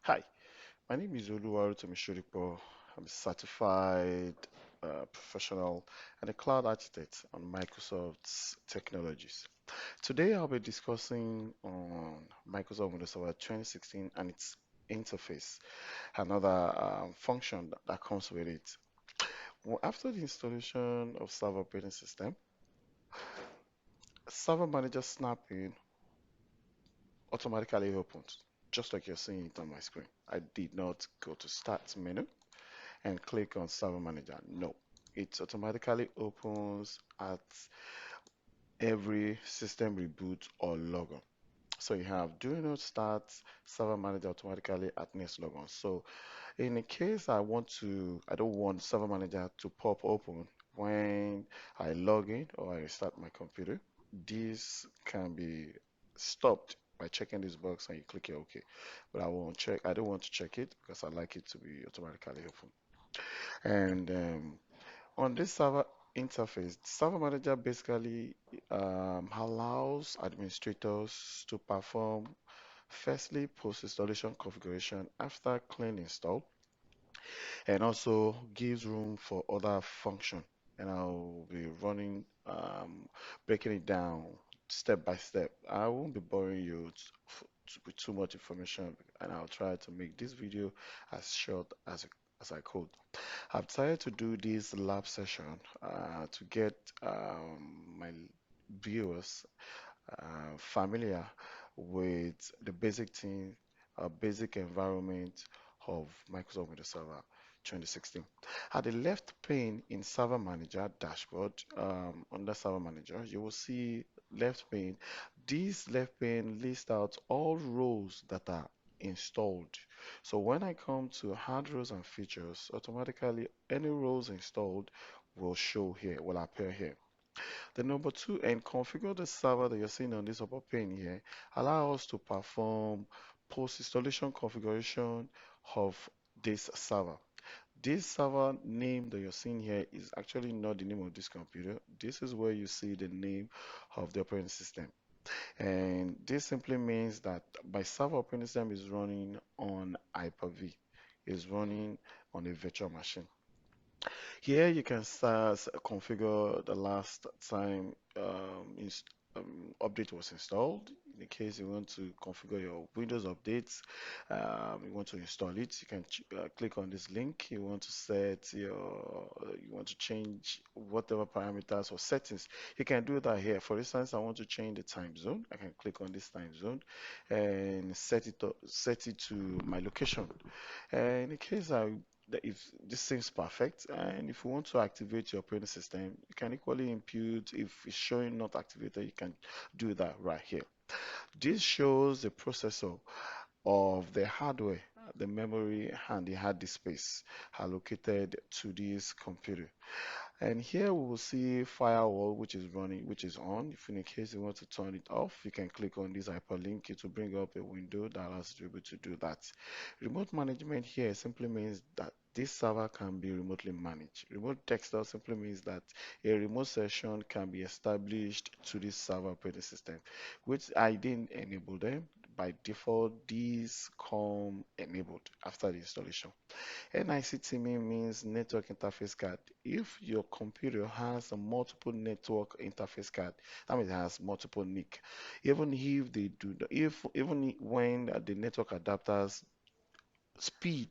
Hi, my name is Oluwarutomi Shodipo. I'm a certified professional and a cloud architect on Microsoft's technologies. Today I'll be discussing on Microsoft Windows Server 2016 and its interface, another function that comes with it. Well, after the installation of Server operating system, Server Manager Snap-in automatically opens, just like you're seeing it on my screen. I did not go to Start menu and click on Server Manager. No, it automatically opens at every system reboot or logon. So you have do not start Server Manager automatically at next logon. So in a case I don't want Server Manager to pop open when I log in or I restart my computer, this can be stopped by checking this box and you click here OK. But I don't want to check it because I like it to be automatically open. And on this server interface, Server Manager basically allows administrators to perform firstly post-installation configuration after clean install and also gives room for other function. And I'll be breaking it down step by step. I won't be boring you with too much information, and I'll try to make this video as short as I could. I've decided to do this lab session to get my viewers familiar with the basic thing, basic environment of Microsoft Windows Server 2016. At the left pane in Server Manager dashboard, under Server Manager, you will see left pane. This left pane lists out all roles that are installed. So when I come to Add Roles and Features, automatically any roles installed will show here, will appear here. The number two, and configure the server that you're seeing on this upper pane here, allow us to perform post-installation configuration of this server. This server name that you're seeing here is actually not the name of this computer. This is where you see the name of the operating system. And this simply means that my server operating system is running on Hyper-V, is running on a virtual machine. Here you can start configure the last time update was installed. In the case you want to configure your Windows updates, you want to install it, you can click on this link. You want to you want to change whatever parameters or settings. You can do that here. For instance, I want to change the time zone. I can click on this time zone and set it to my location. In the case if this seems perfect, and if you want to activate your operating system, you can equally input. If it's showing not activated, you can do that right here. This shows the processor of the hardware, the memory, and the hard disk space allocated to this computer. And here we will see firewall, which is running, which is on. If in a case you want to turn it off, you can click on this hyperlink. It will bring up a window that allows you to be able to do that. Remote management here simply means that this server can be remotely managed. Remote desktop simply means that a remote session can be established to this server operating system, which I didn't enable them. By default, these come enabled after the installation. NICTME means network interface card. If your computer has a multiple network interface card, that means it has multiple NIC. Even if they do, if even when the network adapters speed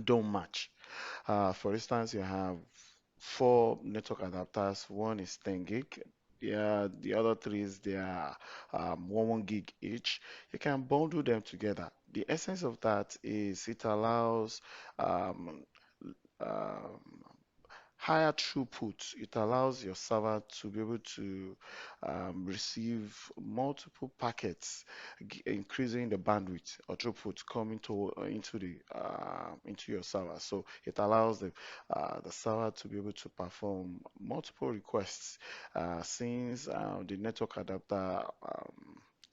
don't match. For instance, you have four network adapters. One is 10 gig. Yeah, the other three is they are 1 gig each. You can bundle them together. The essence of that is it allows um, um, higher throughput. It allows your server to be able to receive multiple packets, increasing the bandwidth or throughput coming to into your server. So it allows the server to be able to perform multiple requests since the network adapter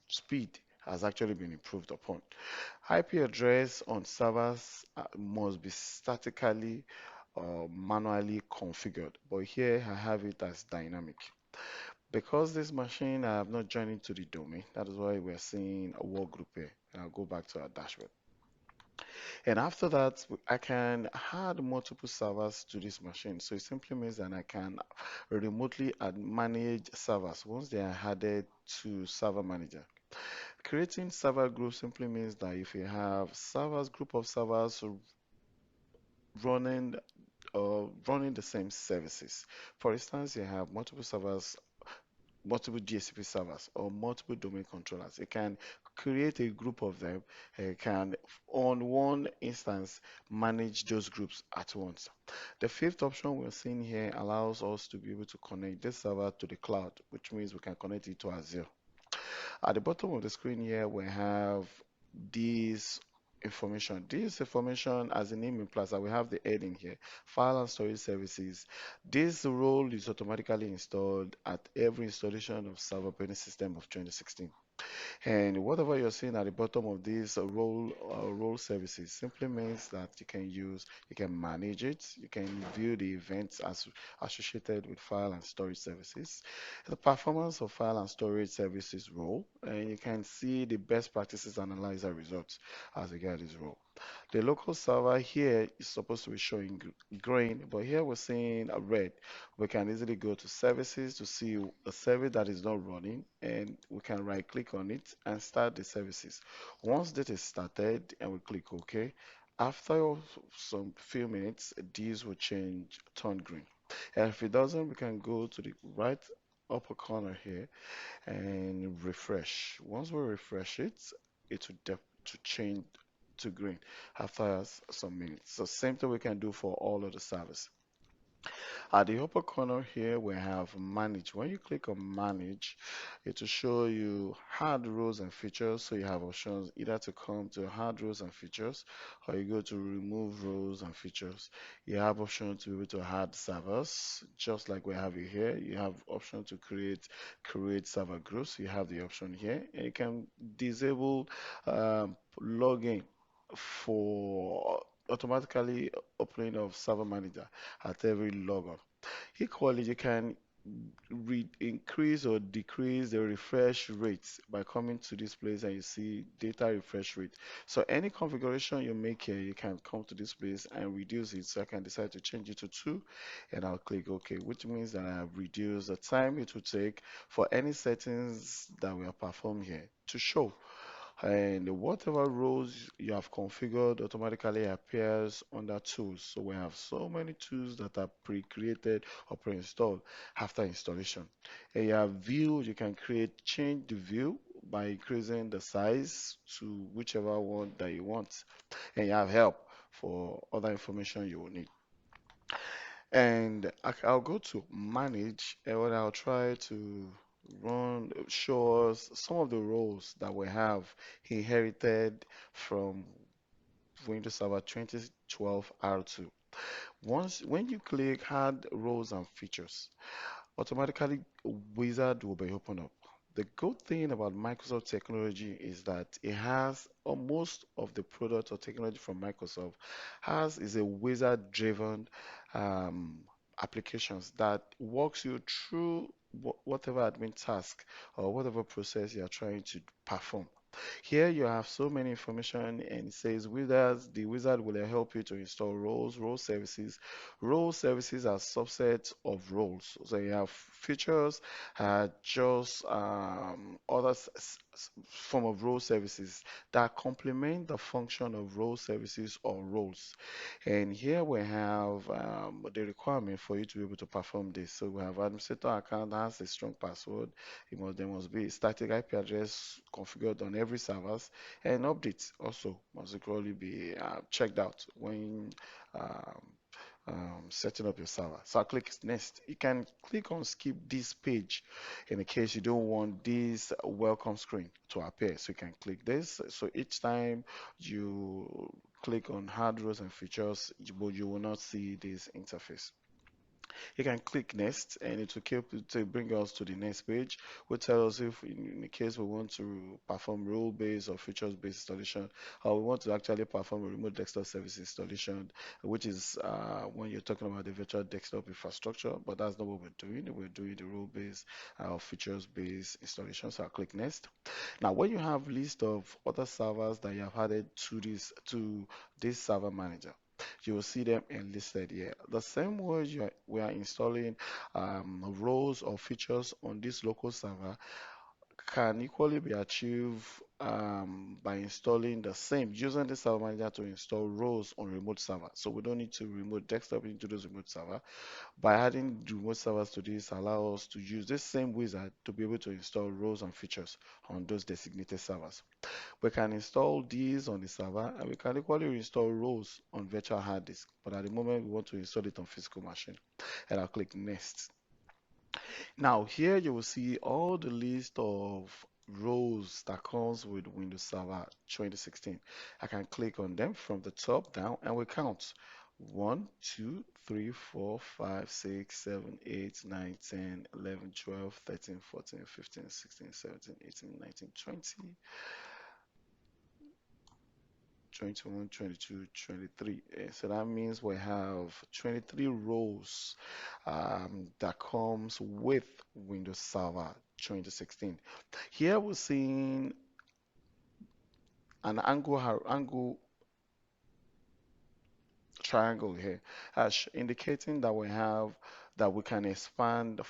speed has actually been improved upon. IP address on servers must be statically or manually configured, but here I have it as dynamic. Because this machine I have not joined into the domain, that is why we're seeing a work group here. And I'll go back to our dashboard. And after that, I can add multiple servers to this machine. So it simply means that I can remotely manage servers once they are added to Server Manager. Creating server groups simply means that if you have servers, group of servers running running the same services. For instance, you have multiple servers, multiple DHCP servers, or multiple domain controllers. You can create a group of them and can, on one instance, manage those groups at once. The fifth option we're seeing here allows us to be able to connect this server to the cloud, which means we can connect it to Azure. At the bottom of the screen here, we have this information. This information, as the name implies, that we have the heading here, file and storage services. This role is automatically installed at every installation of Server Operating System of 2016. And whatever you're seeing at the bottom of this role services simply means that you can manage it, you can view the events as associated with file and storage services, the performance of file and storage services role, and you can see the best practices analyzer results as regards this role. The local server here is supposed to be showing green, but here we're seeing a red. We can easily go to services to see a service that is not running, and we can right click on it and start the services. Once that is started and we click OK, after some few minutes, these will turn green. And if it doesn't, we can go to the right upper corner here and refresh. Once we refresh it, it will to change to green after some minutes. So same thing we can do for all of the servers. At the upper corner here, we have manage. When you click on manage, it will show you hard roles and features. So you have options either to come to hard roles and features, or you go to remove roles and features. You have option to be able to add servers, just like we have it here. You have option to create server groups. You have the option here, and you can disable login for automatically opening of server manager at every logon. Equally, you can increase or decrease the refresh rates by coming to this place and you see data refresh rate. So any configuration you make here, you can come to this place and reduce it. So I can decide to change it to 2 and I'll click OK, which means that I have reduced the time it will take for any settings that we have performed here to show. And whatever roles you have configured automatically appears under tools. So we have so many tools that are pre-created or pre-installed after installation. And you have view, you can change the view by increasing the size to whichever one that you want. And you have help for other information you will need. And I'll go to manage and what I'll try to show us some of the roles that we have inherited from Windows Server 2012 R2. When you click add roles and features, automatically wizard will be open up. The good thing about Microsoft technology is that it has most of the product or technology from Microsoft has is a wizard driven um, applications that walks you through whatever admin task or whatever process you are trying to perform. Here you have so many information and it says wizards, the wizard will help you to install roles, role services. Role services are subsets of roles. So you have features, just other form of role services that complement the function of role services or roles. And here we have the requirement for you to be able to perform this. So we have administrator account has a strong password. There must be a static IP address configured on every servers, and updates also must equally be checked out when um, setting up your server. So I'll click next. You can click on skip this page in the case you don't want this welcome screen to appear. So you can click this. So each time you click on hard roles and features, you will not see this interface. You can click next and it will keep to bring us to the next page, which tells us if in the case we want to perform role-based or features-based installation, or we want to actually perform a remote desktop service installation, which is when you're talking about the virtual desktop infrastructure, but that's not what we're doing. We're doing the role-based or features-based installation. So I'll click next. Now, when you have list of other servers that you have added to this server manager, you will see them enlisted here. The same way we are installing roles or features on this local server can equally be achieved by installing the same, using the server manager to install roles on remote server. So we don't need to remote desktop into those remote server. By adding remote servers to this, allow us to use this same wizard to be able to install roles and features on those designated servers. We can install these on the server and we can equally install roles on virtual hard disk. But at the moment, we want to install it on physical machine. And I'll click next. Now here you will see all the list of roles that comes with Windows Server 2016. I can click on them from the top down and we count 1, 2, 3, 4, 5, 6, 7, 8, 9, 10, 11, 12, 13, 14, 15, 16, 17, 18, 19, 20, 21, 22, 23. So that means we have 23 rows that comes with Windows Server 2016. Here we're seeing an angle triangle here, indicating that we can expand the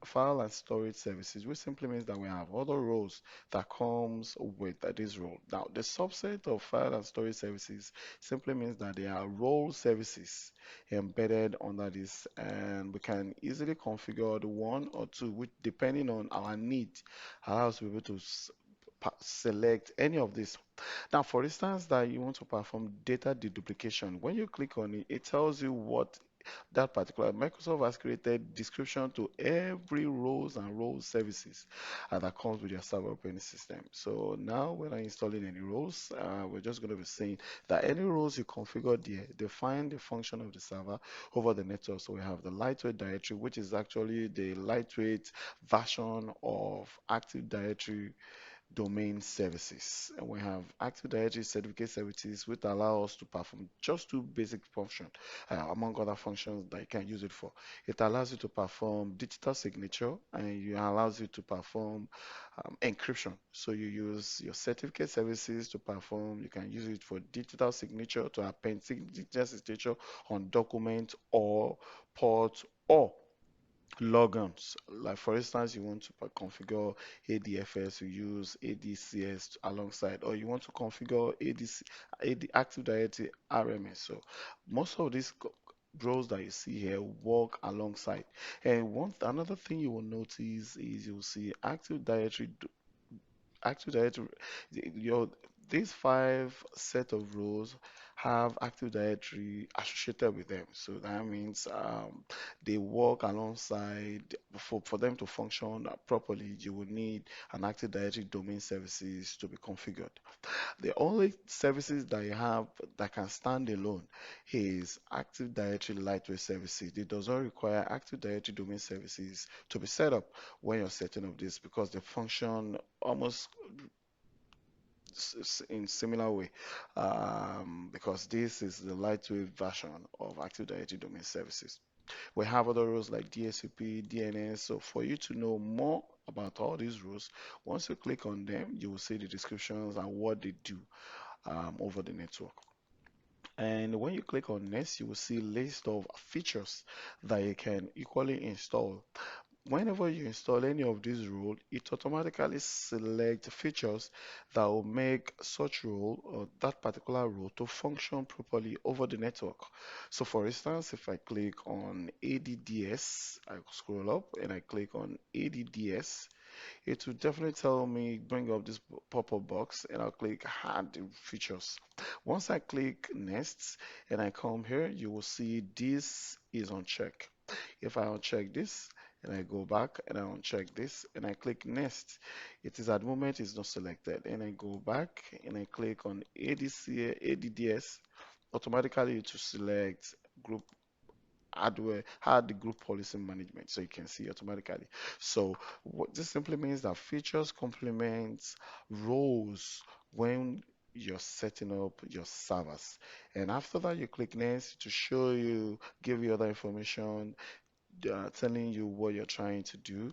file and storage services, which simply means that we have other roles that comes with this role. Now, the subset of file and storage services simply means that there are role services embedded under this, and we can easily configure the one or two, which depending on our need, allows us to be able to select any of these. Now, for instance, that you want to perform data deduplication, when you click on it, it tells you what that particular Microsoft has created description to every roles and role services that comes with your server operating system. So now when I'm installing any roles, we're just going to be saying that any roles you configure there define the function of the server over the network. So we have the lightweight directory, which is actually the lightweight version of Active Directory domain services. And we have Active Directory certificate services, which allow us to perform just two basic functions, among other functions that you can use it for. It allows you to perform digital signature and it allows you to perform encryption. So you use your certificate services to perform, you can use it for digital signature to append digital signature on document or port or logons. Like for instance, you want to configure ADFS, you use ADCS alongside, or you want to configure AD Active Directory RMS. So most of these roles that you see here work alongside. And another thing you will notice is you'll see Active Directory, your these five set of roles have Active Directory associated with them. So that means they work alongside. For them to function properly, you will need an Active Directory domain services to be configured. The only services that you have that can stand alone is Active Directory Lightweight services. It does not require Active Directory domain services to be set up when you're setting up this because they function almost in similar way because this is the lightweight version of Active Directory domain services. We have other rules like DSCP, DNS. So for you to know more about all these rules, once you click on them, you will see the descriptions and what they do over the network. And when you click on next, you will see a list of features that you can equally install. Whenever you install any of these rules, it automatically selects features that will make such role or that particular role to function properly over the network. So for instance, if I click on ADDS, I scroll up and I click on ADDS, it will definitely tell me bring up this pop-up box and I'll click add the features. Once I click next and I come here, you will see this is on check. If I uncheck this and I go back and I uncheck this and I click next, it is at the moment it's not selected. And I go back and I click on ADDS, automatically to select group add the group policy management so you can see automatically. So what this simply means that features complements roles when you're setting up your servers. And after that, you click next to show you, give you other information, telling you what you're trying to do.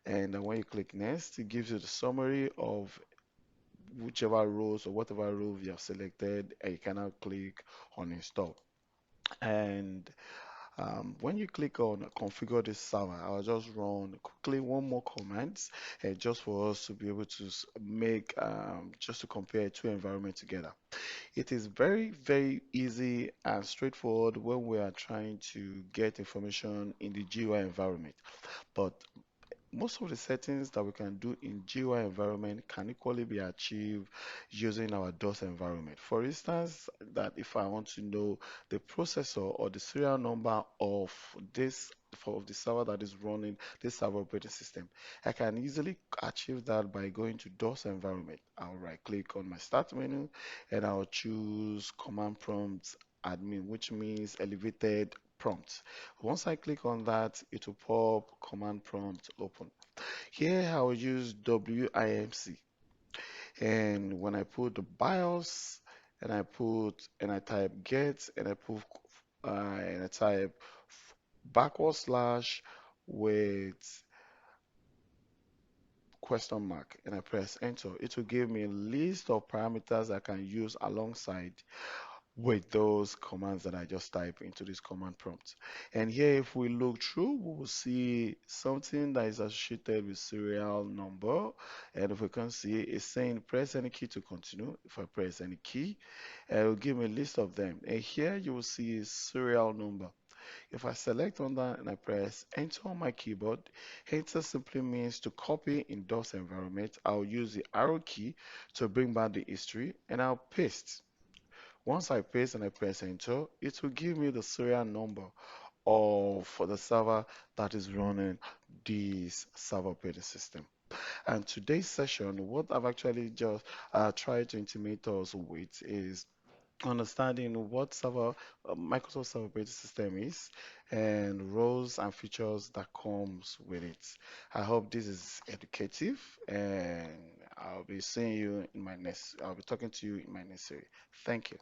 And then when you click next, it gives you the summary of whichever roles or whatever role you have selected, and you can now click on install. And when you click on configure this server, I'll just run quickly one more command, just for us to be able to make, just to compare two environments together. It is very, very easy and straightforward when we are trying to get information in the GUI environment. But most of the settings that we can do in GUI environment can equally be achieved using our DOS environment. For instance, that if I want to know the processor or the serial number of this for the server that is running this server operating system, I can easily achieve that by going to DOS environment. I'll right click on my start menu and I'll choose command prompt admin, which means elevated prompt. Once I click on that, it will pop command prompt open. Here I will use WIMC, and when I put the BIOS and I type get and I type backward slash with question mark and I press enter, it will give me a list of parameters I can use alongside with those commands that I just type into this command prompt. And here, if we look through, we will see something that is associated with serial number. And if we can see, it's saying press any key to continue. If I press any key, it will give me a list of them. And here you will see serial number. If I select on that and I press enter on my keyboard, enter simply means to copy in DOS environment. I'll use the arrow key to bring back the history and I'll paste. Once I paste and I press enter, it will give me the serial number of for the server that is running this server operating system. And today's session, what I've actually just tried to intimate us with is understanding what Microsoft Server Operating System is and roles and features that comes with it. I hope this is educative and I'll be talking to you in my next series. Thank you.